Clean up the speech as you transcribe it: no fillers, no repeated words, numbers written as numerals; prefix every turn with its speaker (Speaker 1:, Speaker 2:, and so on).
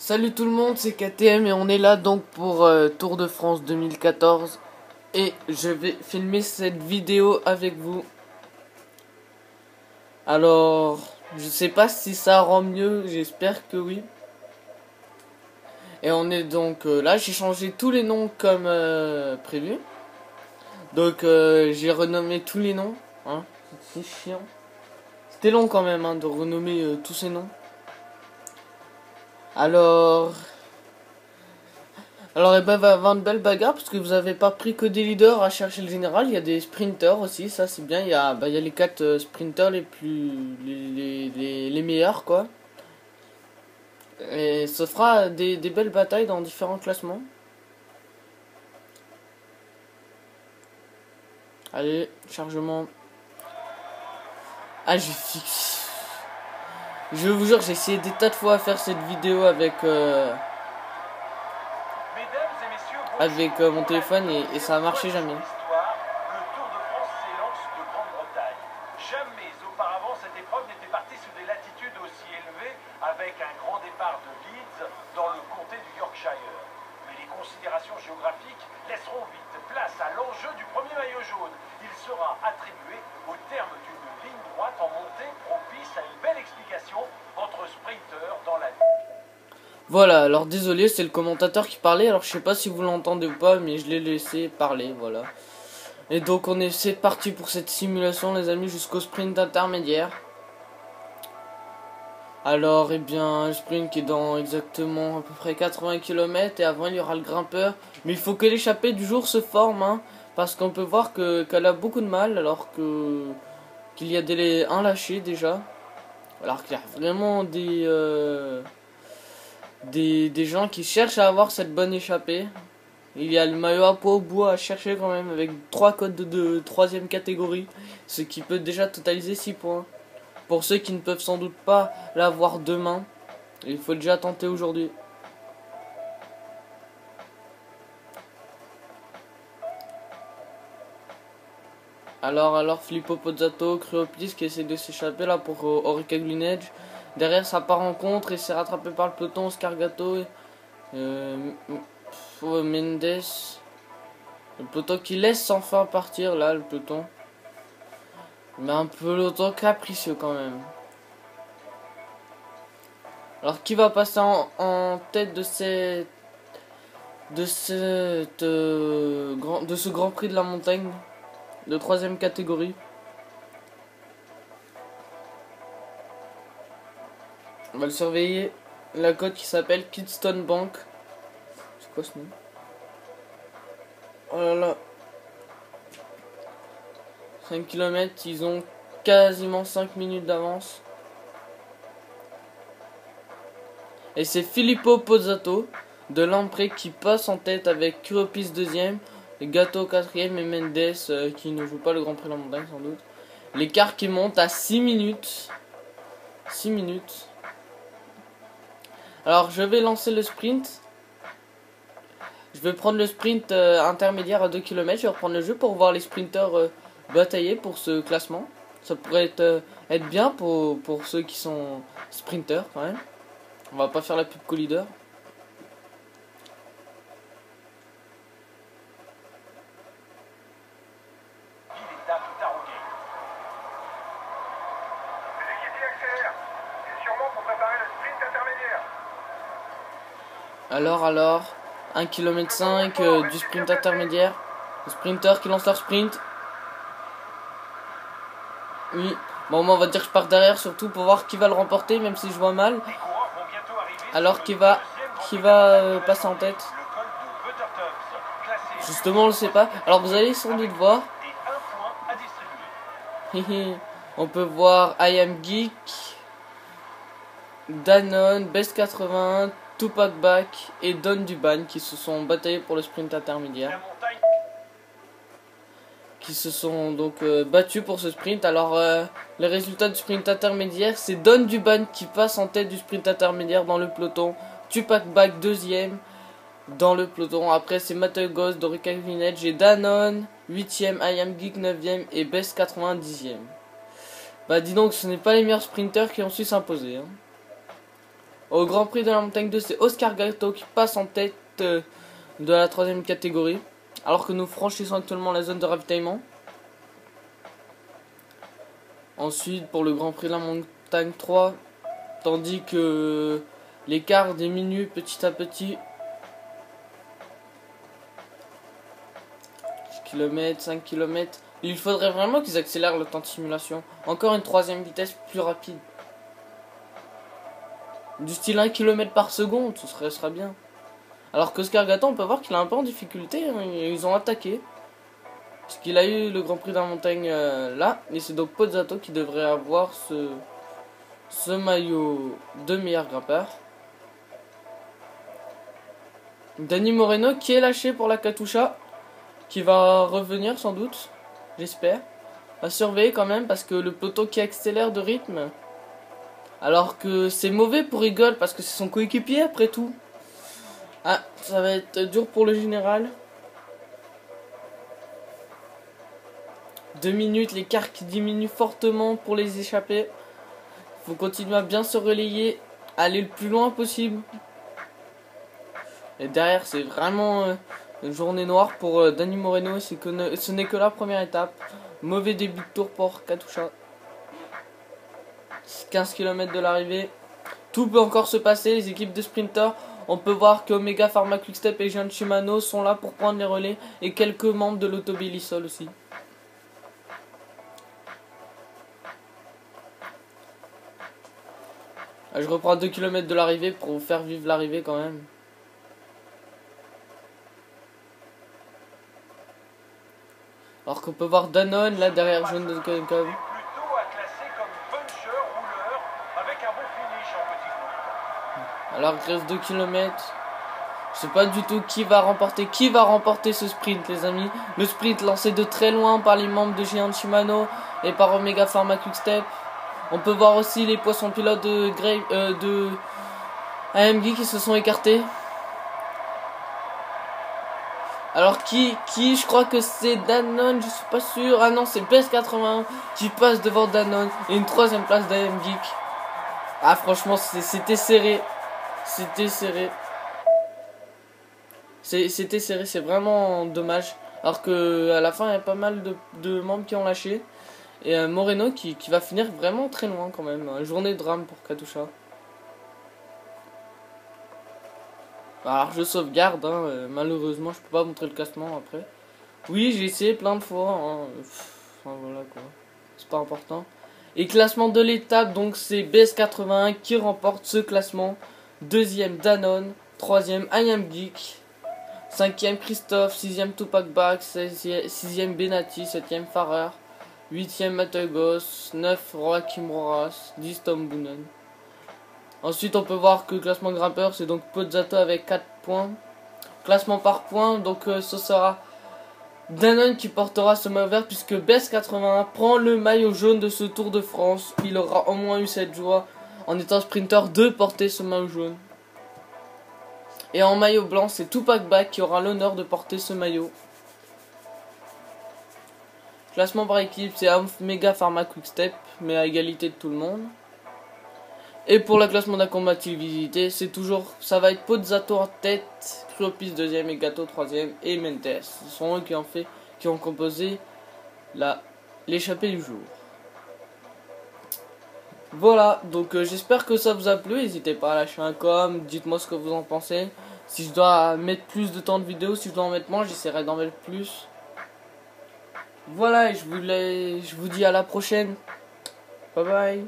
Speaker 1: Salut tout le monde, c'est KTM et on est là donc pour Tour de France 2014 et je vais filmer cette vidéo avec vous. Alors, je sais pas si ça rend mieux, j'espère que oui. Et on est donc là, j'ai changé tous les noms comme prévu. Donc j'ai renommé tous les noms, hein, c'est chiant. C'était long quand même hein, de renommer tous ces noms. Alors, il va y avoir une belle bagarre parce que vous avez pas pris que des leaders à chercher le général. Il y a des sprinters aussi, ça c'est bien. Il y a les 4 sprinters les plus. Les meilleurs quoi. Et ça fera des belles batailles dans différents classements. Allez, chargement. Ah, je fixe. Je vous jure, j'ai essayé des tas de fois à faire cette vidéo avec. Avec mon téléphone et ça a marché jamais.
Speaker 2: Le Tour de France s'élance de Grande-Bretagne. Jamais auparavant cette épreuve n'était partie sous des latitudes aussi élevées avec un grand départ de Leeds dans le comté du Yorkshire. Mais les considérations géographiques laisseront vite place à l'enjeu du premier maillot jaune. Il sera attribué au terme d'une ligne droite en montée propice à une belle explication entre sprinteurs dans la ville.
Speaker 1: Voilà, alors désolé, c'est le commentateur qui parlait, alors je sais pas si vous l'entendez ou pas, mais je l'ai laissé parler, voilà. Et donc c'est parti pour cette simulation les amis jusqu'au sprint intermédiaire. Alors eh bien le sprint qui est dans exactement à peu près 80 km et avant il y aura le grimpeur. Mais il faut que l'échappée du jour se forme hein, parce qu'on peut voir qu'elle a beaucoup de mal alors qu'il y a un lâché déjà. Alors qu'il y a vraiment des gens qui cherchent à avoir cette bonne échappée. Il y a le maillot à poids au bois à chercher quand même avec 3 codes de 3ème catégorie, ce qui peut déjà totaliser 6 points. Pour ceux qui ne peuvent sans doute pas l'avoir demain, il faut déjà tenter aujourd'hui. Alors Filippo Pozzato, Creoplis qui essaie de s'échapper là pour Orica Greenedge. Derrière ça part en contre et c'est rattrapé par le peloton Scargato. Mendes. Le peloton qui laisse enfin partir là le peloton. Mais un peloton capricieux quand même. Alors qui va passer en tête de ce Grand Prix de la montagne de 3ème catégorie? On va le surveiller. La côte qui s'appelle Kidston Bank. C'est quoi ce nom? Oh là là. 5 km, ils ont quasiment 5 minutes d'avance. Et c'est Filippo Pozzato de Lamprey qui passe en tête avec Creoplis 2ème, Gatto 4ème et Mendes qui ne joue pas le Grand Prix de la montagne sans doute. L'écart qui monte à 6 minutes. 6 minutes. Alors je vais lancer le sprint. Je vais prendre le sprint intermédiaire à 2 km. Je vais reprendre le jeu pour voir les sprinteurs batailler pour ce classement. Ça pourrait être bien pour ceux qui sont sprinteurs quand même. On va pas faire la pub co-leader. Alors, 1 km 5 du sprint intermédiaire. Le sprinter qui lance leur sprint. Oui, bon moi on va dire que je pars derrière surtout pour voir qui va le remporter même si je vois mal. Alors qui va passer en tête. Justement on le sait pas. Alors vous allez sans doute voir. On peut voir I Am Geek, Danone, Best 81, Tupac Back et Don Duban qui se sont bataillés pour le sprint intermédiaire. Qui se sont donc battus pour ce sprint. Alors les résultats du sprint intermédiaire, c'est Don Duban qui passe en tête du sprint intermédiaire dans le peloton, Tupac Back 2ème dans le peloton. Après c'est Mathieu Goss d'Orica Greenedge et Danone 8ème, I Am Geek 9ème et Best 80 10ème. Bah dis donc ce n'est pas les meilleurs sprinters qui ont su s'imposer hein. Au Grand Prix de la Montagne 2, c'est Oscar Gato qui passe en tête de la 3e catégorie. Alors que nous franchissons actuellement la zone de ravitaillement. Ensuite, pour le Grand Prix de la Montagne 3, tandis que l'écart diminue petit à petit. 10 km, 5 km. Il faudrait vraiment qu'ils accélèrent le temps de simulation. Encore une 3e vitesse plus rapide. Du style 1 km par seconde, ce serait bien. Alors qu'Oscar Gato, on peut voir qu'il est un peu en difficulté. Hein. Ils ont attaqué. Parce qu'il a eu le Grand Prix de la Montagne là. Et c'est donc Pozzato qui devrait avoir ce maillot de meilleur grimpeur. Dani Moreno qui est lâché pour la Katusha. Qui va revenir sans doute. J'espère. À surveiller quand même parce que le peloton qui accélère de rythme. Alors que c'est mauvais pour Eagle parce que c'est son coéquipier après tout. Ah, ça va être dur pour le général. 2 minutes, l'écart qui diminue fortement pour les échapper. Faut continuer à bien se relayer, aller le plus loin possible. Et derrière, c'est vraiment une journée noire pour Dani Moreno. Ce n'est que la première étape. Mauvais début de tour pour Katusha. 15 km de l'arrivée. Tout peut encore se passer. Les équipes de sprinters, on peut voir que Omega Pharma Quickstep et Gian Shimano sont là pour prendre les relais. Et quelques membres de l'Autobilisol aussi. Je reprends 2 km de l'arrivée pour vous faire vivre l'arrivée quand même. Alors qu'on peut voir Danone là derrière Jaune de Cove.
Speaker 2: Plutôt à classer comme puncher, rouleur, avec un bon finish en petit groupe.
Speaker 1: Alors il reste 2 km. Je sais pas du tout qui va remporter ce sprint les amis. Le sprint lancé de très loin par les membres de Gian Shimano et par Omega Pharma Quickstep. On peut voir aussi les poissons pilotes de AMG qui se sont écartés. Alors qui je crois que c'est Danone, je suis pas sûr. Ah non, c'est BS81 qui passe devant Danone et une 3e place d'AMG. Ah franchement, c'était serré. C'était serré. C'était serré, c'est vraiment dommage. Alors que à la fin, il y a pas mal de membres qui ont lâché. Et Moreno qui va finir vraiment très loin quand même. Une journée de drame pour Katusha. Alors je sauvegarde, hein. Malheureusement je peux pas montrer le classement après. Oui, j'ai essayé plein de fois. Hein. Enfin voilà quoi. C'est pas important. Et classement de l'étape, donc c'est BS81 qui remporte ce classement. 2e Danone, 3e IAM Geek, 5e Christophe, 6e Tupac Bag, 6e Benati, 7e Farrer, 8e Matagos, 9 Joachim Roras, 10 Tom Boonen. Ensuite on peut voir que le classement grimpeur c'est donc Pozzato avec 4 points. Classement par points, donc ce sera Danone qui portera ce maillot vert puisque BS81 prend le maillot jaune de ce Tour de France. Il aura au moins eu cette joie en étant sprinter de porter ce maillot jaune. Et en maillot blanc c'est Tupac Bag qui aura l'honneur de porter ce maillot. Classement par équipe c'est Omega Pharma Quickstep mais à égalité de tout le monde. Et pour le classement d'incombativité, c'est toujours, ça va être Pozzato en tête, Cropis 2e et Gato 3e et Mentes. Ce sont eux qui ont composé l'échappée du jour. Voilà, donc j'espère que ça vous a plu. N'hésitez pas à lâcher un com, dites-moi ce que vous en pensez. Si je dois mettre plus de temps de vidéo, si je dois en mettre moins, j'essaierai d'en mettre plus. Voilà, et je vous dis à la prochaine. Bye bye.